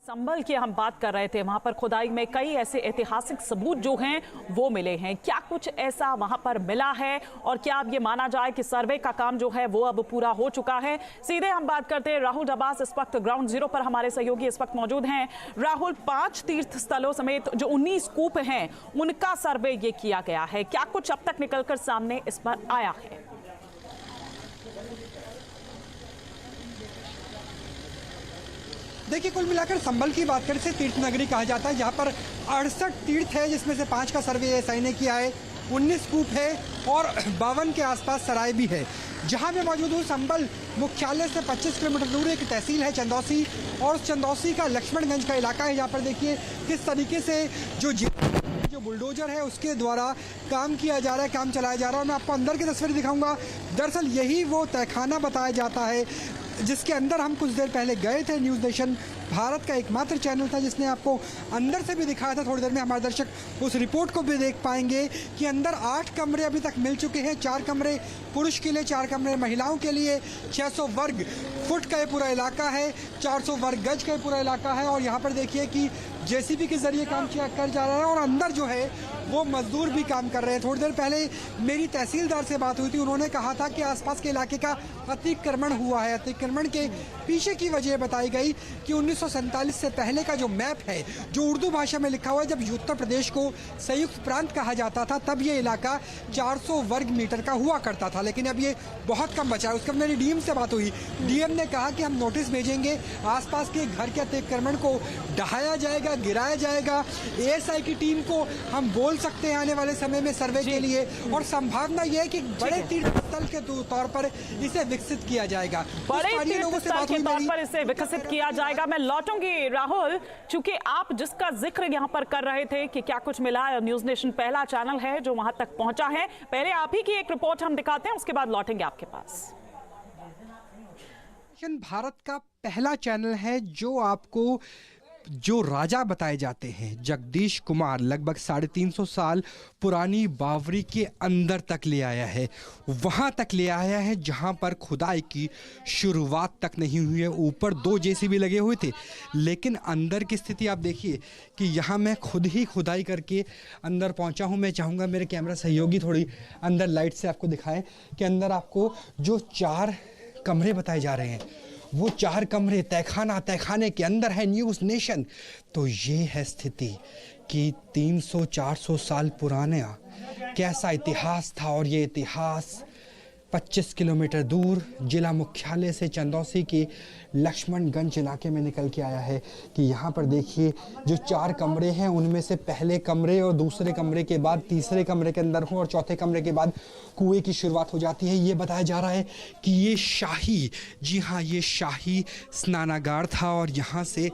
संभल की हम बात कर रहे थे, वहां पर खुदाई में कई ऐसे ऐतिहासिक सबूत जो हैं वो मिले हैं। क्या कुछ ऐसा वहां पर मिला है और क्या अब ये माना जाए कि सर्वे का काम जो है वो अब पूरा हो चुका है? सीधे हम बात करते हैं। राहुल डबास इस वक्त ग्राउंड जीरो पर हमारे सहयोगी इस वक्त मौजूद हैं। राहुल, 5 तीर्थ स्थलों समेत जो 19 कूप हैं उनका सर्वे ये किया गया है, क्या कुछ अब तक निकलकर सामने इस पर आया है? देखिए, कुल मिलाकर संभल की बात करें से तीर्थ नगरी कहा जाता है, जहाँ पर 68 तीर्थ है, जिसमें से 5 का सर्वे एसआई ने किया है, 19 कूप है और 52 के आसपास सराय भी है। जहाँ मैं मौजूद हूँ संभल मुख्यालय से 25 किलोमीटर दूर एक तहसील है चंदौसी, और उस चंदौसी का लक्ष्मणगंज का इलाका है। यहाँ पर देखिए किस तरीके से जो बुलडोजर है उसके द्वारा काम किया जा रहा है, काम चलाया जा रहा है। और मैं आपको अंदर की तस्वीर दिखाऊंगा। दरअसल यही वो तहखाना बताया जाता है जिसके अंदर हम कुछ देर पहले गए थे। न्यूज़ नेशन भारत का एकमात्र चैनल था जिसने आपको अंदर से भी दिखाया था। थोड़ी देर में हमारे दर्शक उस रिपोर्ट को भी देख पाएंगे कि अंदर 8 कमरे अभी तक मिल चुके हैं। 4 कमरे पुरुष के लिए, 4 कमरे महिलाओं के लिए। 600 वर्ग फुट का ये पूरा इलाका है, 400 वर्ग गज का ये पूरा इलाका है। और यहाँ पर देखिए कि जेसीबी के जरिए काम कर जा रहा है और अंदर जो है वो मजदूर भी काम कर रहे हैं। थोड़ी देर पहले मेरी तहसीलदार से बात हुई थी, उन्होंने कहा था कि आसपास के इलाके का अतिक्रमण हुआ है। अतिक्रमण के पीछे की वजह बताई गई कि 1947 से पहले का जो मैप है, जो उर्दू भाषा में लिखा हुआ है, जब उत्तर प्रदेश को संयुक्त प्रांत कहा जाता था तब ये इलाका 400 वर्ग मीटर का हुआ करता था, लेकिन अब ये बहुत कम बचा है। उसके बाद मेरी डीएम से बात हुई, डीएम ने कहा कि हम नोटिस भेजेंगे, आसपास के घर के अतिक्रमण को ढहाया जाएगा, गिराया जाएगा। एएसआई की टीम को हम बोल सकते हैं आने वाले समय में सर्वे के लिए, और संभावना यह है कि बड़े तीर्थ स्थल के तौर पर इसे विकसित किया जाएगा। बड़े तीर्थ स्थल के तौर पर इसे विकसित किया जाएगा। मैं लौटूंगी राहुल, चूंकि आप जिसका जिक्र यहाँ पर कर रहे थे कि क्या कुछ मिला है, न्यूज़ नेशन पहला चैनल है जो वहां तक पहुंचा है। पहले आप ही की एक रिपोर्ट हम दिखाते हैं, उसके बाद लौटेंगे आपके पास। भारत का पहला चैनल है जो आपको जो राजा बताए जाते हैं जगदीश कुमार, लगभग 350 साल पुरानी बावरी के अंदर तक ले आया है। वहाँ तक ले आया है जहाँ पर खुदाई की शुरुआत तक नहीं हुई है। ऊपर 2 जेसीबी लगे हुए थे, लेकिन अंदर की स्थिति आप देखिए कि यहाँ मैं खुद ही खुदाई करके अंदर पहुँचा हूँ। मैं चाहूँगा मेरे कैमरा सहयोगी थोड़ी अंदर लाइट से आपको दिखाएं कि अंदर आपको जो 4 कमरे बताए जा रहे हैं, वो 4 कमरे तहखाने के अंदर है न्यूज़ नेशन। तो ये है स्थिति कि 300-400 साल पुराना कैसा इतिहास था। और ये इतिहास 25 किलोमीटर दूर जिला मुख्यालय से चंदौसी के लक्ष्मणगंज इलाके में निकल के आया है। कि यहाँ पर देखिए जो 4 कमरे हैं उनमें से पहले कमरे और दूसरे कमरे के बाद तीसरे कमरे के अंदर हो और चौथे कमरे के बाद कुएं की शुरुआत हो जाती है। ये बताया जा रहा है कि ये शाही, जी हाँ, ये शाही स्नानागार था। और यहाँ से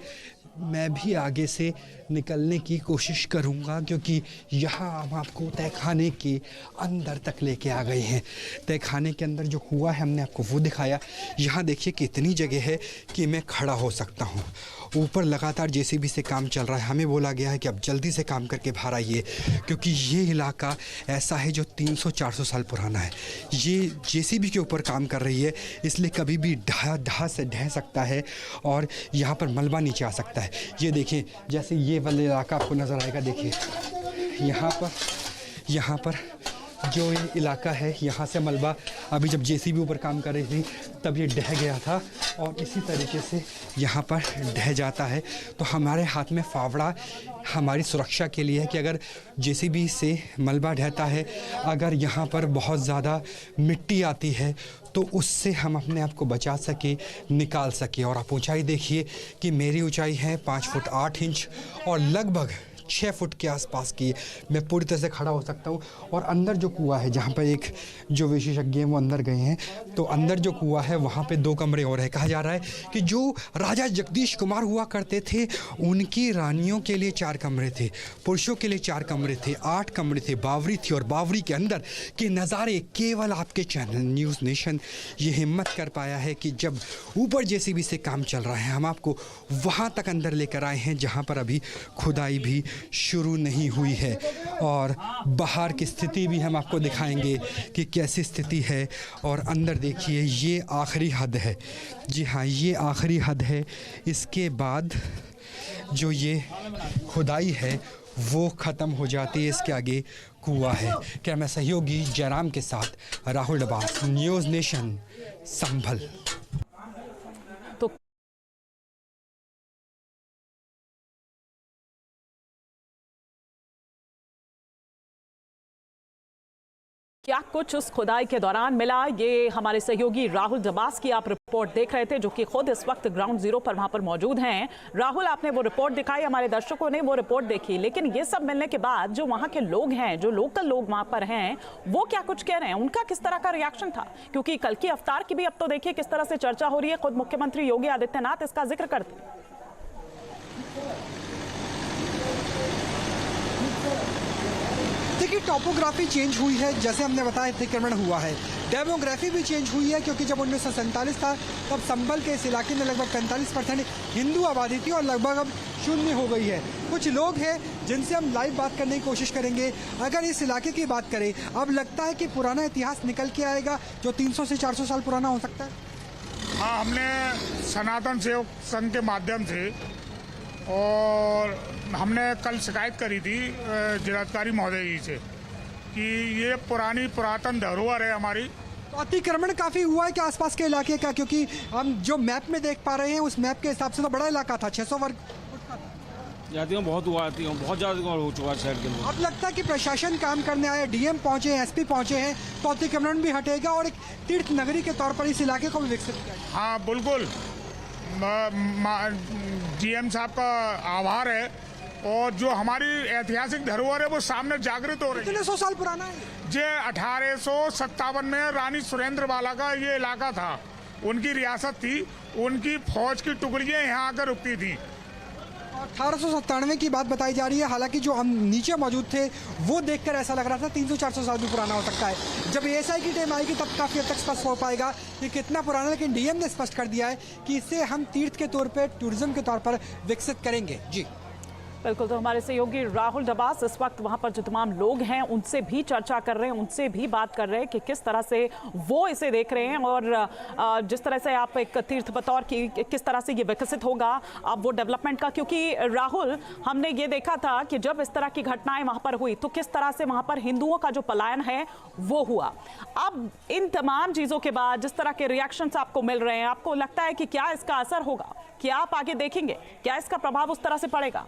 मैं भी आगे से निकलने की कोशिश करूंगा, क्योंकि यहाँ हम आपको तहखाने के अंदर तक लेके आ गए हैं। तहखाने के अंदर जो कुआं है हमने आपको वो दिखाया। यहाँ देखिए कितनी जगह है कि मैं खड़ा हो सकता हूँ। ऊपर लगातार जेसीबी से काम चल रहा है। हमें बोला गया है कि अब जल्दी से काम करके बाहर आइए, क्योंकि ये इलाका ऐसा है जो 300-400 साल पुराना है। ये जेसीबी के ऊपर काम कर रही है, इसलिए कभी भी ढह से ढह सकता है और यहाँ पर मलबा नीचे आ सकता है। ये देखिए, जैसे ये वाला इलाका आपको नज़र आएगा। देखिए यहाँ पर जो ये इलाका है, यहाँ से मलबा अभी जब जेसीबी ऊपर काम कर रही थी तब ये ढह गया था, और इसी तरीके से यहाँ पर ढह जाता है। तो हमारे हाथ में फावड़ा हमारी सुरक्षा के लिए है कि अगर जेसीबी से मलबा ढहता है, अगर यहाँ पर बहुत ज़्यादा मिट्टी आती है तो उससे हम अपने आप को बचा सके, निकाल सके। और आप ऊंचाई देखिए कि मेरी ऊंचाई है 5 फुट 8 इंच और लगभग 6 फुट के आसपास की मैं पूरी तरह से खड़ा हो सकता हूँ। और अंदर जो कुआं है, जहाँ पर एक जो विशेषज्ञ हैं वो अंदर गए हैं, तो अंदर जो कुआं है वहाँ पे 2 कमरे और है। कहा जा रहा है कि जो राजा जगदीश कुमार हुआ करते थे उनकी रानियों के लिए 4 कमरे थे, पुरुषों के लिए 4 कमरे थे, 8 कमरे थे, बावरी थी। और बावरी के अंदर के नज़ारे केवल आपके चैनल न्यूज़ नेशन ये हिम्मत कर पाया है कि जब ऊपर जेसीबी से काम चल रहा है हम आपको वहाँ तक अंदर लेकर आए हैं जहाँ पर अभी खुदाई भी शुरू नहीं हुई है। और बाहर की स्थिति भी हम आपको दिखाएंगे कि कैसी स्थिति है। और अंदर देखिए ये आखिरी हद है, जी हाँ ये आखिरी हद है। इसके बाद जो ये खुदाई है वो ख़त्म हो जाती है, इसके आगे कुआं है। क्या मैं सहयोगी जयराम के साथ राहुल डबास, न्यूज़ नेशन, संभल। तो क्या कुछ उस खुदाई के दौरान मिला, ये हमारे सहयोगी राहुल डबास की आप रिपोर्ट देख रहे थे, जो कि खुद इस वक्त ग्राउंड जीरो पर वहां पर मौजूद हैं। राहुल, आपने वो रिपोर्ट दिखाई, हमारे दर्शकों ने वो रिपोर्ट देखी, लेकिन ये सब मिलने के बाद जो वहां के लोग हैं, जो लोकल लोग वहां पर हैं, वो क्या कुछ कह रहे हैं, उनका किस तरह का रिएक्शन था? क्योंकि कल की अवतार की भी अब तो देखिए किस तरह से चर्चा हो रही है, खुद मुख्यमंत्री योगी आदित्यनाथ इसका जिक्र करते हैं। देखिए, टॉपोग्राफी चेंज हुई है, जैसे हमने बताया अतिक्रमण हुआ है। डेमोग्राफी भी चेंज हुई है, क्योंकि जब 1947 था तब संभल के इस इलाके में लगभग 45% हिंदू आबादी थी और लगभग अब शून्य हो गई है। कुछ लोग हैं जिनसे हम लाइव बात करने की कोशिश करेंगे। अगर इस इलाके की बात करें, अब लगता है कि पुराना इतिहास निकल के आएगा जो 300 से 400 साल पुराना हो सकता है। हाँ, हमने सनातन सेवक संघ के माध्यम से और हमने कल शिकायत करी थी जिलाधिकारी महोदय जी से कि ये पुरातन धरोहर है हमारी। तो अतिक्रमण काफ़ी हुआ है कि आसपास के इलाके का, क्योंकि हम जो मैप में देख पा रहे हैं उस मैप के हिसाब से तो बड़ा इलाका था, 600 वर्ग फुट का था। जाती हूँ, बहुत हुआ, आती हूँ, बहुत ज़्यादा हो चुका है शहर के अंदर। अब लगता है कि प्रशासन काम करने आए, डीएम पहुंचे हैं, एसपी पहुंचे हैं, तो अतिक्रमण भी हटेगा और एक तीर्थ नगरी के तौर पर इस इलाके को भी विकसित किया जाएगा। हाँ बिल्कुल, डीएम साहब का आभार है, और जो हमारी ऐतिहासिक धरोहर है वो सामने जागृत हो रही है। कितने 100 साल पुराना है ये 1857 में रानी सुरेंद्रबाला का ये इलाका था, उनकी रियासत थी, उनकी फौज की टुकड़ियां यहाँ आकर रुकती थी। 1897 की बात बताई जा रही है, हालांकि जो हम नीचे मौजूद थे वो देखकर ऐसा लग रहा था 300-400 साल भी पुराना हो सकता है। जब एएसआई की टीम आएगी तब काफ़ी हद तक स्पष्ट हो पाएगा कि कितना पुराना, लेकिन डीएम ने स्पष्ट कर दिया है कि इसे हम तीर्थ के तौर पर, टूरिज्म के तौर पर विकसित करेंगे। जी बिल्कुल, तो हमारे सहयोगी राहुल डबास इस वक्त वहां पर जो तमाम लोग हैं उनसे भी चर्चा कर रहे हैं, उनसे भी बात कर रहे हैं कि किस तरह से वो इसे देख रहे हैं, और जिस तरह से आप एक तीर्थ बतौर की किस तरह से ये विकसित होगा अब वो डेवलपमेंट का। क्योंकि राहुल, हमने ये देखा था कि जब इस तरह की घटनाएं वहां पर हुई तो किस तरह से वहां पर हिंदुओं का जो पलायन है वो हुआ। अब इन तमाम चीज़ों के बाद जिस तरह के रिएक्शंस आपको मिल रहे हैं, आपको लगता है कि क्या इसका असर होगा, क्या आप आगे देखेंगे, क्या इसका प्रभाव उस तरह से पड़ेगा?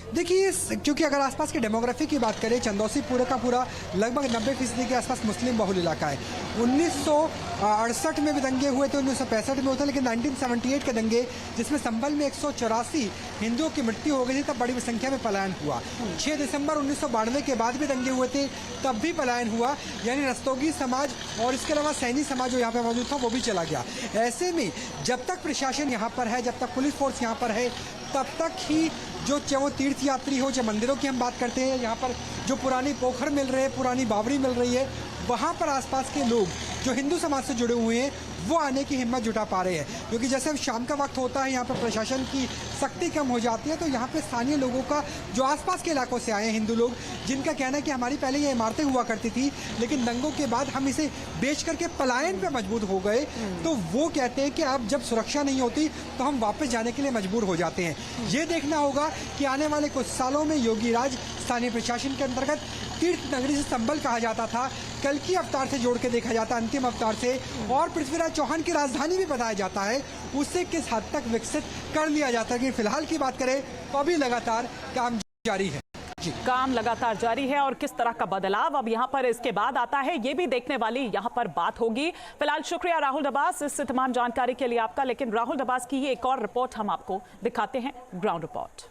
देखिए, क्योंकि अगर आसपास की डेमोग्राफी की बात करें, चंदौसी पूरे का पूरा लगभग 90% के आसपास मुस्लिम बहुल इलाका है। 1968 में भी दंगे हुए थे, 1965 में होता, लेकिन 1978 के दंगे जिसमें संभल में 184 हिंदुओं की मृत्यु हो गई थी, तब बड़ी संख्या में पलायन हुआ। 6 दिसंबर 1992 के बाद भी दंगे हुए थे, तब भी पलायन हुआ, यानी रस्तोगी समाज और इसके अलावा सैनी समाज जो यहाँ पे मौजूद था वो भी चला गया। ऐसे में जब तक प्रशासन यहाँ पर है, जब तक पुलिस फोर्स यहाँ पर है, तब तक ही जो चाहे वो तीर्थ यात्री हो, चाहे मंदिरों की हम बात करते हैं, यहाँ पर जो पुरानी पोखर मिल रहे हैं, पुरानी बावड़ी मिल रही है, वहाँ पर आसपास के लोग जो हिंदू समाज से जुड़े हुए हैं वो आने की हिम्मत जुटा पा रहे हैं। क्योंकि जैसे शाम का वक्त होता है, यहाँ पर प्रशासन की सख्ती कम हो जाती है, तो यहाँ पे स्थानीय लोगों का, जो आसपास के इलाकों से आए हैं हिंदू लोग, जिनका कहना है कि हमारी पहले ये इमारतें हुआ करती थी, लेकिन दंगों के बाद हम इसे बेच करके पलायन पे मजबूर हो गए, तो वो कहते हैं कि अब जब सुरक्षा नहीं होती तो हम वापस जाने के लिए मजबूर हो जाते हैं। ये देखना होगा कि आने वाले कुछ सालों में योगी राज स्थानीय प्रशासन के अंतर्गत तीर्थ नगरी से संभल कहा जाता था, कल की अवतार से जोड़ के देखा जाता, अंतिम अवतार से, और पृथ्वीराज चौहान की राजधानी भी बताया जाता है, उससे किस हद तक विकसित कर लिया जाता है। कि फिलहाल की बात करें तो अभी लगातार काम जारी है। काम लगातार जारी है, और किस तरह का बदलाव अब यहाँ पर इसके बाद आता है ये भी देखने वाली यहाँ पर बात होगी। फिलहाल शुक्रिया राहुल डबास इस तमाम जानकारी के लिए आपका। लेकिन राहुल डबास की एक और रिपोर्ट हम आपको दिखाते हैं, ग्राउंड रिपोर्ट।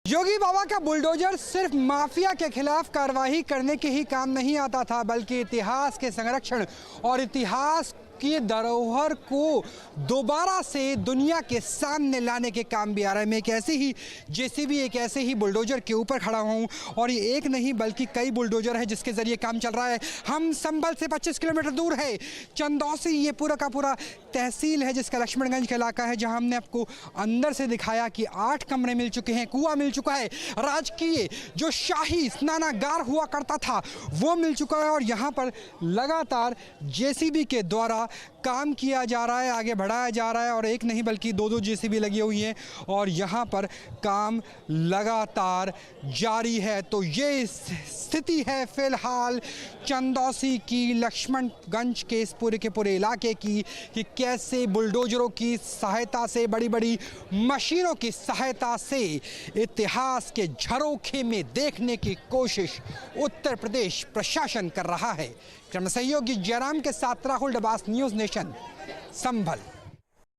योगी बाबा का बुलडोजर सिर्फ माफिया के खिलाफ कार्रवाई करने के ही काम नहीं आता था, बल्कि इतिहास के संरक्षण और इतिहास राजकीय धरोहर को दोबारा से दुनिया के सामने लाने के काम भी आ रहा है। मैं एक ऐसे ही जेसीबी, एक ऐसे ही बुलडोजर के ऊपर खड़ा हूँ और ये एक नहीं बल्कि कई बुलडोजर है जिसके ज़रिए काम चल रहा है। हम संभल से 25 किलोमीटर दूर है चंदौसी, ये पूरा का पूरा तहसील है जिसका लक्ष्मणगंज का इलाका है, जहां हमने आपको अंदर से दिखाया कि 8 कमरे मिल चुके हैं, कुआं मिल चुका है, राजकीय जो शाही स्नानागार हुआ करता था वो मिल चुका है और यहां पर लगातार जेसीबी के द्वारा काम किया जा रहा है, आगे बढ़ाया जा रहा है और एक नहीं बल्कि 2-2 जेसीबी लगी हुई हैं और यहाँ पर काम लगातार जारी है। तो ये स्थिति है फिलहाल चंदौसी की, लक्ष्मणगंज के इस पूरे के पूरे इलाके की, कि कैसे बुलडोजरों की सहायता से, बड़ी बड़ी मशीनों की सहायता से इतिहास के झरोखे में देखने की कोशिश उत्तर प्रदेश प्रशासन कर रहा है। सहयोगी जयराम के साथ राहुल डबास, न्यूज़ नेशन, संभल।